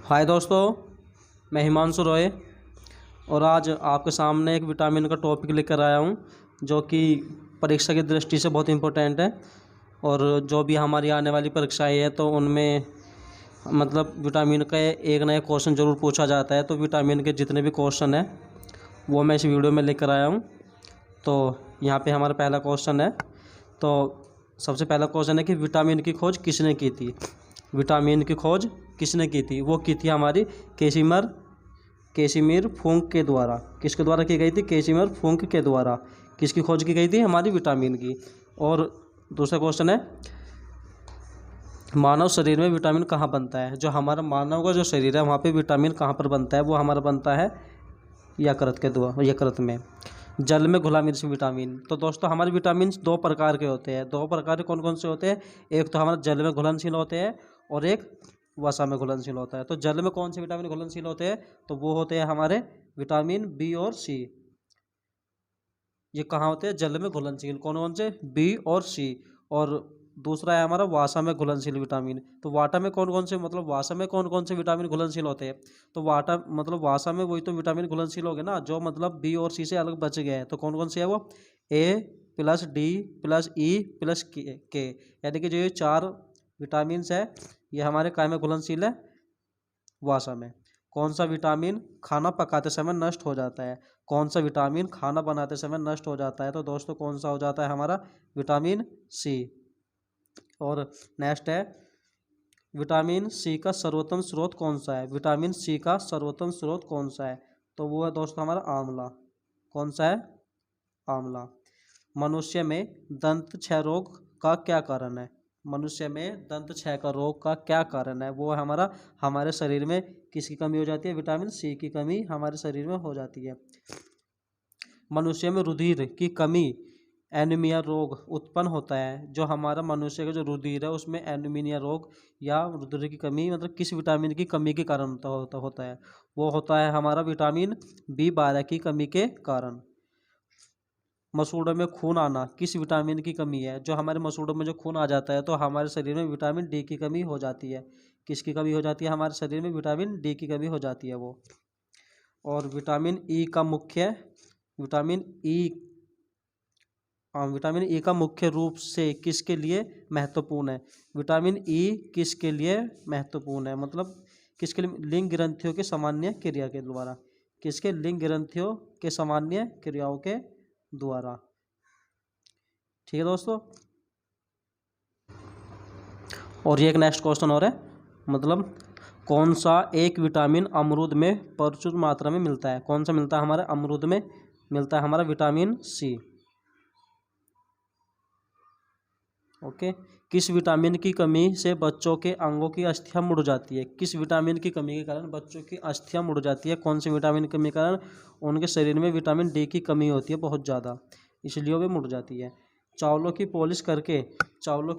हाय दोस्तों, मैं हिमांशु रॉय और आज आपके सामने एक विटामिन का टॉपिक लेकर आया हूँ जो कि परीक्षा की दृष्टि से बहुत इम्पोर्टेंट है। और जो भी हमारी आने वाली परीक्षाएं हैं तो उनमें मतलब विटामिन का एक नया क्वेश्चन ज़रूर पूछा जाता है। तो विटामिन के जितने भी क्वेश्चन हैं वो मैं इस वीडियो में लेकर आया हूँ। तो यहाँ पे हमारा पहला क्वेश्चन है। तो सबसे पहला क्वेश्चन है कि विटामिन की खोज किसने की थी। विटामिन की खोज किसने की थी? वो की थी हमारी केसिमिर फुंक के द्वारा। किसके द्वारा की गई थी? केसिमिर फुंक के द्वारा। किसकी खोज की गई थी? हमारी विटामिन की। और दूसरा क्वेश्चन है, मानव शरीर में विटामिन कहाँ बनता है? जो हमारा मानव का जो शरीर है वहाँ पे विटामिन कहाँ पर बनता है? वो हमारा बनता है यकृत के द्वारा, यकृत में, जल में घुला मिर्च विटामिन। तो दोस्तों हमारे विटामिन दो प्रकार के होते हैं। दो प्रकार के कौन कौन से होते हैं? एक तो हमारे जल में घुलनशील होते हैं और एक वसा में घुलनशील होता है। तो जल में कौन से विटामिन घुलनशील होते हैं? तो वो होते हैं हमारे विटामिन बी और सी। ये कहाँ होते हैं? जल में घुलनशील। कौन कौन से? बी और सी। और दूसरा है हमारा वासा में घुलनशील विटामिन। तो वाटा में कौन कौन से, मतलब वासा में कौन कौन से विटामिन घुलनशील होते हैं? तो वाटा मतलब वासा में वही तो विटामिन घुलनशील हो गए ना, जो मतलब बी और सी से अलग बच गए हैं। तो कौन कौन से है वो? A plus D plus E plus K, यानी कि जो ये चार विटामिन है ये हमारे काय में घुलनशील है? वासा में। कौन सा विटामिन खाना पकाते समय नष्ट हो जाता है? कौन सा विटामिन खाना बनाते समय नष्ट हो जाता है? तो दोस्तों कौन सा हो जाता है? हमारा विटामिन सी। और नेक्स्ट है, विटामिन सी का सर्वोत्तम स्रोत कौन सा है? विटामिन सी का सर्वोत्तम स्रोत कौन सा है? तो वो है दोस्तों हमारा आंवला। कौन सा है? आंवला। मनुष्य में दंत क्षय रोग का क्या कारण है? मनुष्य में दंत क्षय का रोग का क्या कारण है? वो है हमारा, हमारे शरीर में किसकी कमी हो जाती है? विटामिन सी की कमी हमारे शरीर में हो जाती है। मनुष्य में रुधिर की कमी, एनीमिया रोग उत्पन्न होता है। जो हमारा मनुष्य का जो रुधिर है उसमें एनीमिया रोग या रुधिर की कमी मतलब किस विटामिन की कमी के कारण होता है? वो होता है हमारा विटामिन B12 की कमी के कारण। मसूड़ों में खून आना किस विटामिन की कमी है? जो हमारे मसूड़ों में जो खून आ जाता है तो हमारे शरीर में विटामिन डी की कमी हो जाती है। किसकी कमी हो जाती है? हमारे शरीर में विटामिन डी की कमी हो जाती है वो। और विटामिन ई का मुख्य, विटामिन ई विटामिन ई का मुख्य रूप से किसके लिए महत्वपूर्ण है? विटामिन ई किसके लिए महत्वपूर्ण है? मतलब किसके लिए? लिंग ग्रंथियों के सामान्य क्रिया के द्वारा। किसके? लिंग ग्रंथियों के सामान्य क्रियाओं के द्वारा। ठीक है दोस्तों। और ये एक नेक्स्ट क्वेश्चन और है, मतलब कौन सा एक विटामिन अमरूद में प्रचुर मात्रा में मिलता है? कौन सा मिलता है? हमारे अमरूद में मिलता है हमारा विटामिन सी। ओके। किस विटामिन की कमी से बच्चों के अंगों की अस्थियां मुड़ जाती है? किस विटामिन की कमी के कारण बच्चों की अस्थियां मुड़ जाती है? कौन से विटामिन की कमी के कारण? उनके शरीर में विटामिन डी की कमी होती है बहुत ज़्यादा, इसलिए वे मुड़ जाती है। चावलों की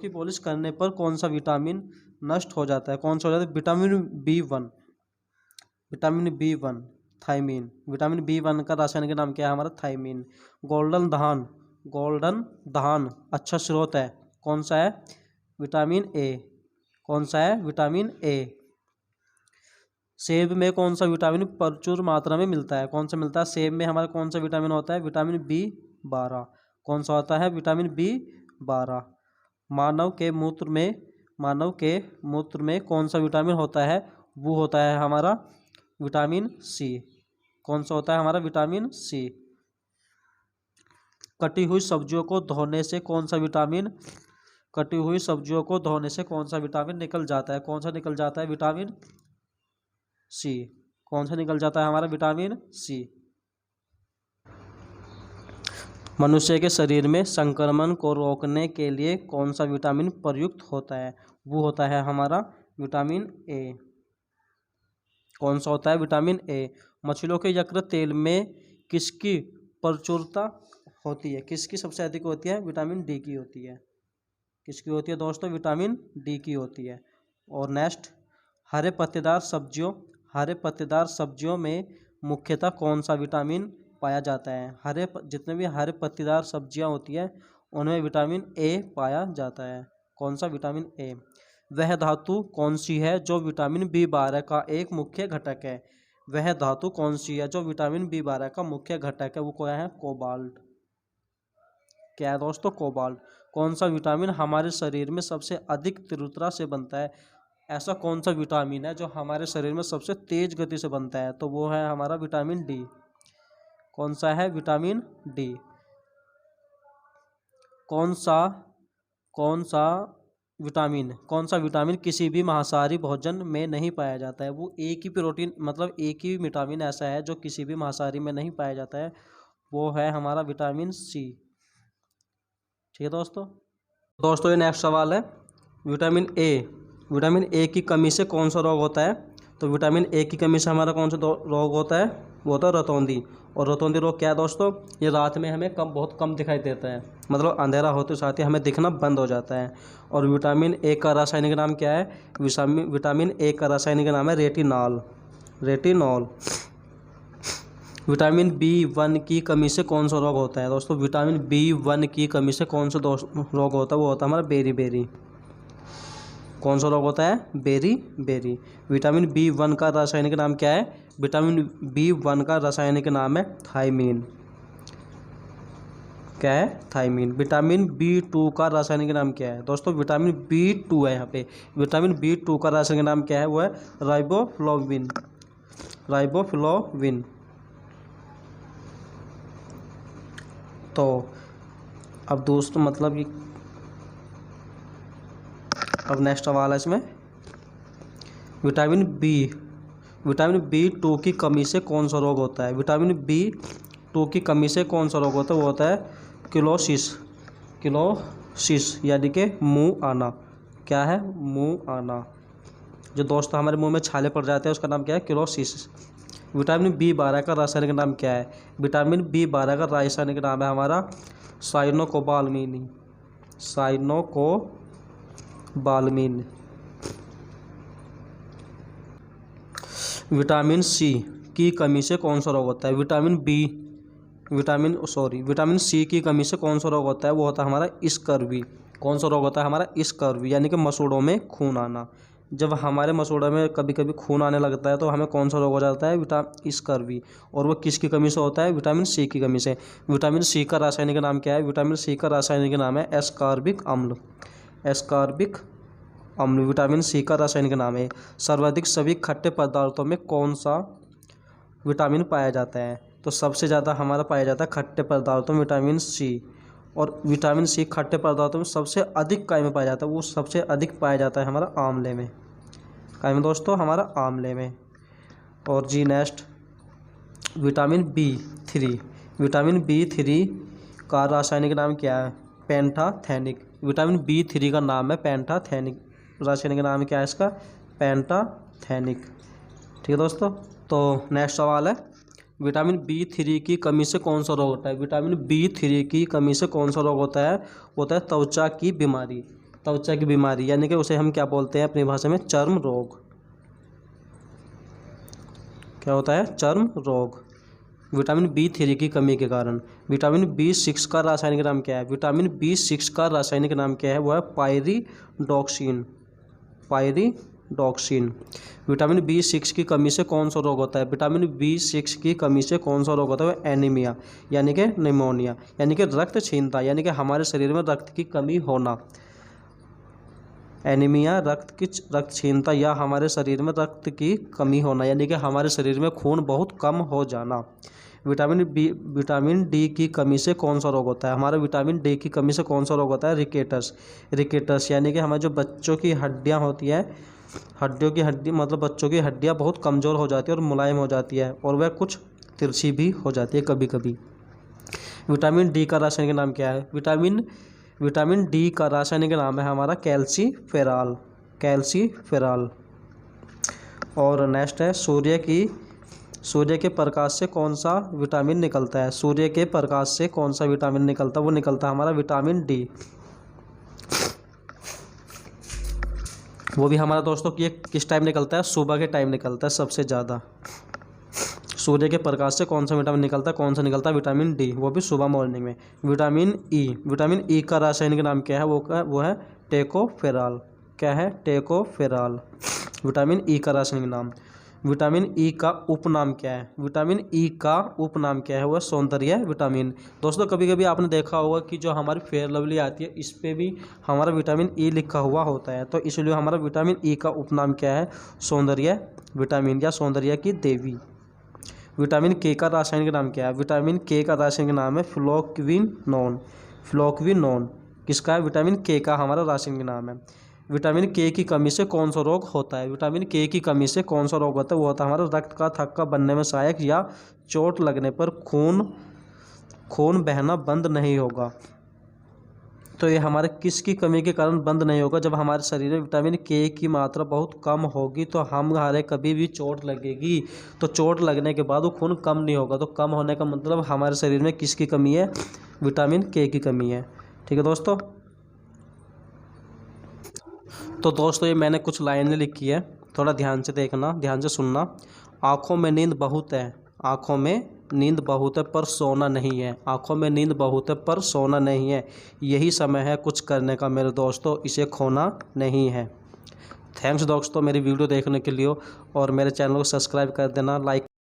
पॉलिश करने पर कौन सा विटामिन नष्ट हो जाता है? कौन सा हो जाता है? Vitamin B1 thymine. Vitamin B1 का रासायनिक नाम क्या है? हमारा थायमीन। गोल्डन धान अच्छा स्रोत है? कौन सा है? Vitamin A. कौन सा है? Vitamin A. सेब में कौन सा विटामिन प्रचुर मात्रा में मिलता है? कौन सा मिलता है? सेब में हमारा कौन सा विटामिन होता है? Vitamin B12। कौन सा होता है? Vitamin B12। मानव के मूत्र में कौन सा विटामिन होता है? वो होता है हमारा विटामिन सी। कौन सा होता है? हमारा विटामिन सी। कटी हुई सब्जियों को धोने से कौन सा विटामिन निकल जाता है? कौन सा निकल जाता है? Vitamin C. कौन सा निकल जाता है? हमारा विटामिन सी। मनुष्य के शरीर में संक्रमण को रोकने के लिए कौन सा विटामिन प्रयुक्त होता है? वो होता है हमारा विटामिन ए। कौन सा होता है? Vitamin A. मछलियों के यकृत तेल में किसकी प्रचुरता होती है? किसकी सबसे अधिक होती है? विटामिन डी की होती है। किसकी होती है दोस्तों? विटामिन डी की होती है। और नेक्स्ट, हरे पत्तेदार सब्जियों में मुख्यतः कौन सा विटामिन पाया जाता है? जितने भी हरे पत्तेदार सब्जियां होती है उनमें विटामिन ए पाया जाता है। कौन सा? Vitamin A. वह धातु कौन सी है जो विटामिन B12 का एक मुख्य घटक है? वह धातु कौन सी है जो विटामिन B12 का मुख्य घटक है? वो क्या है? कोबाल्ट। क्या है दोस्तों? कोबाल्ट। कौन सा विटामिन हमारे शरीर में सबसे अधिक तीव्रता से बनता है? ऐसा कौन सा विटामिन है जो हमारे शरीर में सबसे तेज गति से बनता है? तो वो है हमारा विटामिन डी। कौन सा है? Vitamin D. कौन सा विटामिन किसी भी मांसाहारी भोजन में नहीं पाया जाता है? वो एक ही प्रोटीन मतलब एक ही विटामिन ऐसा है जो किसी भी मांसाहारी में नहीं पाया जाता है, वो है हमारा विटामिन सी। ठीक है दोस्तों ये नेक्स्ट सवाल है। विटामिन ए की कमी से कौन सा रोग होता है? तो विटामिन ए की कमी से हमारा कौन सा रोग होता है? वो होता है रतौंधी। और रतौंधी रोग क्या है दोस्तों? ये रात में हमें बहुत कम दिखाई देता है, मतलब अंधेरा होते साथ ही हमें दिखना बंद हो जाता है। और विटामिन ए का रासायनिक नाम क्या है? विटामिन ए का रासायनिक नाम है रेटिनॉल। विटामिन B1 की कमी से कौन सा रोग होता है दोस्तों? विटामिन B1 की कमी से कौन सा रोग होता है? वो होता है हमारा बेरी। कौन सा रोग होता है? बेरी। विटामिन B1 का रासायनिक नाम क्या है? विटामिन B1 का रासायनिक नाम है थायमीन। क्या है? थायमीन। विटामिन B2 का रासायनिक नाम क्या है दोस्तों? विटामिन B2 है यहाँ पे। विटामिन B2 का रासायनिक नाम क्या है? वो है राइबोफ्लोविन। तो अब दोस्तों मतलब ये अब नेक्स्ट सवाल है इसमें। विटामिन B2 की कमी से कौन सा रोग होता है? विटामिन B2 की कमी से कौन सा रोग होता है? वो होता है किलोसिस यानी कि मुंह आना। क्या है? मुंह आना। जो दोस्तों हमारे मुंह में छाले पड़ जाते हैं उसका नाम क्या है? किलोसिस। विटामिन B12 का रासायनिक नाम क्या है? विटामिन B12 का रासायनिक नाम है हमारा साइनोकोबाल्मीन। विटामिन सी की कमी से कौन सा रोग होता है? विटामिन सी की कमी से कौन सा रोग होता है? वो होता है हमारा स्कर्वी। कौन सा रोग होता है हमारा? स्कर्वी यानी कि मसूड़ों में खून आना। जब हमारे मसूड़ों में कभी कभी खून आने लगता है तो हमें कौन सा रोग हो जाता है? स्कर्वी। और वो किसकी कमी से होता है? विटामिन सी की कमी से। विटामिन सी का रासायनिक नाम क्या है? विटामिन सी का रासायनिक नाम है एस्कॉर्बिक अम्ल। विटामिन सी का रासायनिक नाम है। सर्वाधिक सभी खट्टे पदार्थों में कौन सा विटामिन पाया जाता है? तो सबसे ज़्यादा हमारा पाया जाता है खट्टे पदार्थों में विटामिन सी। और विटामिन सी खट्टे पदार्थों में सबसे अधिक काय में पाया जाता है? वो सबसे अधिक पाया जाता है हमारा आंवले में। काय में दोस्तों? हमारा आंवले में। और जी नेक्स्ट विटामिन B3 का रासायनिक नाम क्या है? पेंटाथेनिक। विटामिन B3 का नाम है पेंटाथेनिक। रासायनिक नाम क्या है इसका? पेंटाथेनिक। ठीक है दोस्तों। तो नेक्स्ट सवाल है। विटामिन B3 की कमी से कौन सा रोग होता है? विटामिन B3 की कमी से कौन सा रोग होता है? होता है त्वचा की बीमारी यानी कि उसे हम क्या बोलते हैं अपनी भाषा में? चर्म रोग। क्या होता है? चर्म रोग। विटामिन B3 की कमी के कारण। विटामिन B6 का रासायनिक नाम क्या है? विटामिन B6 का रासायनिक नाम क्या है? वो है पायरिडॉक्सिन। विटामिन B6 की कमी से कौन सा रोग होता है? विटामिन B6 की कमी से कौन सा रोग होता है? एनीमिया यानी कि निमोनिया यानी कि रक्तहीनता यानी कि हमारे शरीर में रक्त की कमी होना। एनीमिया रक्तहीनता या हमारे शरीर में रक्त की कमी होना यानी कि हमारे शरीर में खून बहुत कम हो जाना। विटामिन डी की कमी से कौन सा रोग होता है? हमारा विटामिन डी की कमी से कौन सा रोग होता है? रिकेटस यानी कि हमारे जो बच्चों की हड्डियां होती है, मतलब बच्चों की हड्डियां बहुत कमज़ोर हो जाती है और मुलायम हो जाती है और वह कुछ तिरछी भी हो जाती है कभी कभी। विटामिन डी का रासायनिक नाम क्या है? विटामिन डी का रासायनिक नाम है हमारा कैल्सीफेरॉल। और नेक्स्ट है सूर्य के प्रकाश से कौन सा विटामिन निकलता है? सूर्य के प्रकाश से कौन सा विटामिन निकलता है? वो निकलता है हमारा विटामिन डी। वो भी हमारा दोस्तों कि किस टाइम निकलता है? सुबह के टाइम निकलता है सबसे ज़्यादा। सूर्य के प्रकाश से कौन सा विटामिन निकलता है? कौन सा निकलता है? विटामिन डी, वो भी सुबह मॉर्निंग में। विटामिन ई का रासायनिक नाम क्या है? वो है टेकोफेरॉल। क्या है, टेकोफेराल। विटामिन ई का रासायनिक नाम। विटामिन ई का उपनाम क्या है? विटामिन ई का उपनाम क्या है? वह सौंदर्य विटामिन। दोस्तों कभी कभी आपने देखा होगा कि जो हमारी फेयर लवली आती है इस पे भी हमारा विटामिन ई लिखा हुआ होता है, तो इसलिए हमारा विटामिन ई का उपनाम क्या है? सौंदर्य विटामिन या सौंदर्य की देवी। विटामिन के का रासायनिक नाम क्या है? विटामिन के का रासायनिक नाम है फ्लोक्विनोन। फ्लोक्विनोन किसका है? विटामिन के का हमारा रासायनिक नाम है। विटामिन के की कमी से कौन सा रोग होता है? विटामिन के की कमी से कौन सा रोग होता है? वो होता है हमारा रक्त का थक्का बनने में सहायक या चोट लगने पर खून बहना बंद नहीं होगा। तो ये हमारे किसकी कमी के कारण बंद नहीं होगा? जब हमारे शरीर में विटामिन के की मात्रा बहुत कम होगी तो हमारे कभी भी चोट लगेगी, तो चोट लगने के बाद वो खून कम नहीं होगा। तो कम होने का मतलब हमारे शरीर में किसकी कमी है? विटामिन के की कमी है। ठीक है दोस्तों। तो दोस्तों ये मैंने कुछ लाइनें लिखी है, थोड़ा ध्यान से देखना, ध्यान से सुनना। आँखों में नींद बहुत है, आँखों में नींद बहुत है पर सोना नहीं है। आँखों में नींद बहुत है पर सोना नहीं है। यही समय है कुछ करने का मेरे दोस्तों, इसे खोना नहीं है। थैंक्स दोस्तों मेरी वीडियो देखने के लिए, और मेरे चैनल को सब्सक्राइब कर देना, लाइक